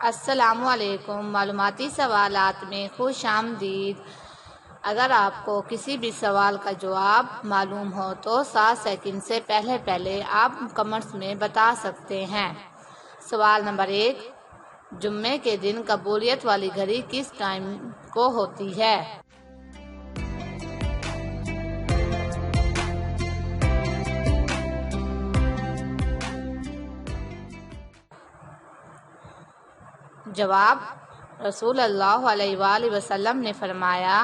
السلام علیکم۔ معلوماتی سوالات میں خوش آمدید۔ اگر آپ کو کسی بھی سوال کا جواب معلوم ہو تو 7 سیکنڈ سے پہلے آپ کمنٹس میں بتا سکتے ہیں۔ سوال نمبر 1، جمعے کے دن قبولیت والی گھڑی کس ٹائم کو ہوتی ہے؟ جواب، رسول اللہ علیہ وآلہ وسلم نے فرمایا،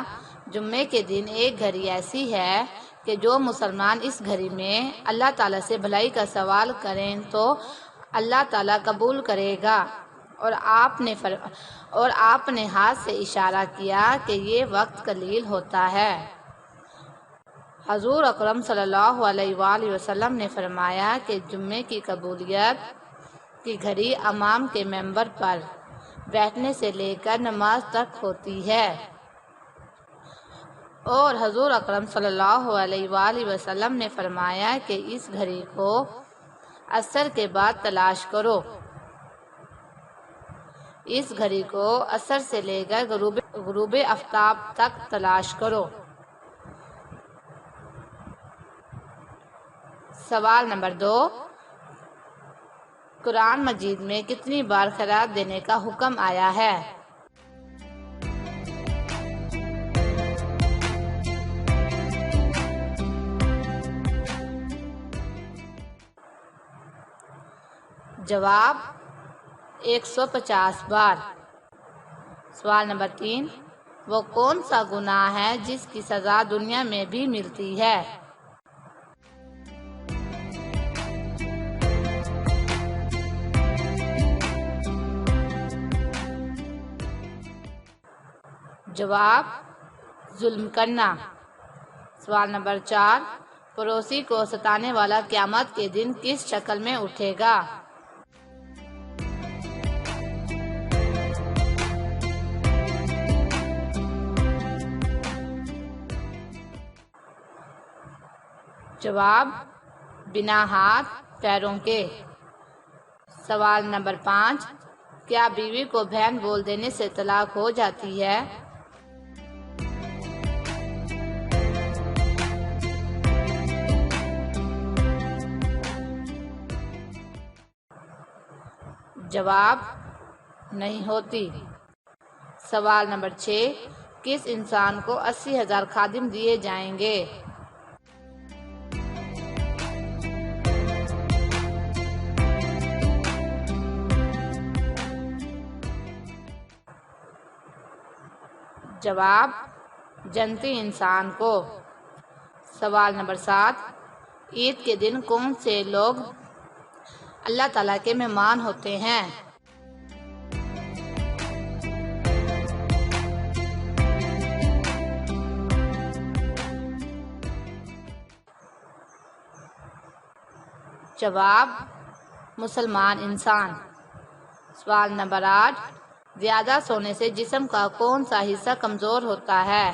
جمعے کے دن ایک گھڑی ایسی ہے کہ جو مسلمان اس گھڑی میں اللہ تعالیٰ سے بھلائی کا سوال کریں تو اللہ تعالیٰ قبول کرے گا، اور آپ نے ہاتھ سے اشارہ کیا کہ یہ وقت قلیل ہوتا ہے۔ حضور اکرم صلی اللہ علیہ وآلہ وسلم نے فرمایا کہ جمعے کی قبولیت کی گھڑی امام کے منبر پر بیٹھنے سے لے کر نماز تک ہوتی ہے، اور حضور اکرم صلی اللہ علیہ وآلہ وسلم نے فرمایا کہ اس گھڑی کو عصر کے بعد تلاش کرو۔ اس گھڑی کو عصر سے لے کر غروب آفتاب تک تلاش کرو۔ سوال نمبر 2، قرآن مجید میں کتنی بار خیرات دینے کا حکم آیا ہے؟ جواب، 150 بار۔ سوال نمبر 3، وہ کون سا گناہ ہے جس کی سزا دنیا میں بھی ملتی ہے؟ جواب، ظلم کرنا۔ سوال نمبر 4، پڑوسی کو ستانے والا قیامت کے دن کس شکل میں اٹھے گا؟ جواب، بنا ہاتھ پیروں کے۔ سوال نمبر 5، کیا بیوی کو بہن بول دینے سے طلاق ہو جاتی ہے؟ جواب، نہیں ہوتی۔ سوال نمبر 6، کس انسان کو 80,000 خادم دیے جائیں گے؟ جواب، جنتی انسان کو۔ سوال نمبر 7، عید کے دن کون سے لوگ اللہ تعالیٰ کے مہمان ہوتے ہیں؟ جواب، مسلمان انسان۔ سوال نمبر 8، زیادہ سونے سے جسم کا کون سا حصہ کمزور ہوتا ہے؟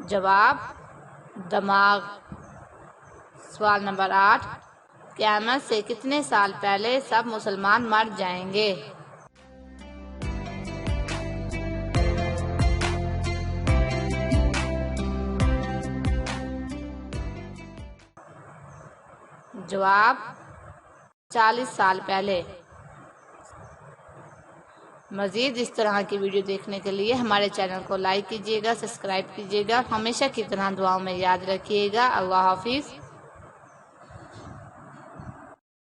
جواب، دماغ۔ سوال نمبر 8، قیامت سے کتنے سال پہلے سب مسلمان مر جائیں گے؟ جواب، 40 سال پہلے۔ مزید اس طرح کی ویڈیو دیکھنے کے لیے ہمارے چینل کو لائک کیجیے گا، سبسکرائب کیجیے گا، ہمیشہ کی طرح دعاؤں میں یاد رکھیے گا۔ اللہ حافظ۔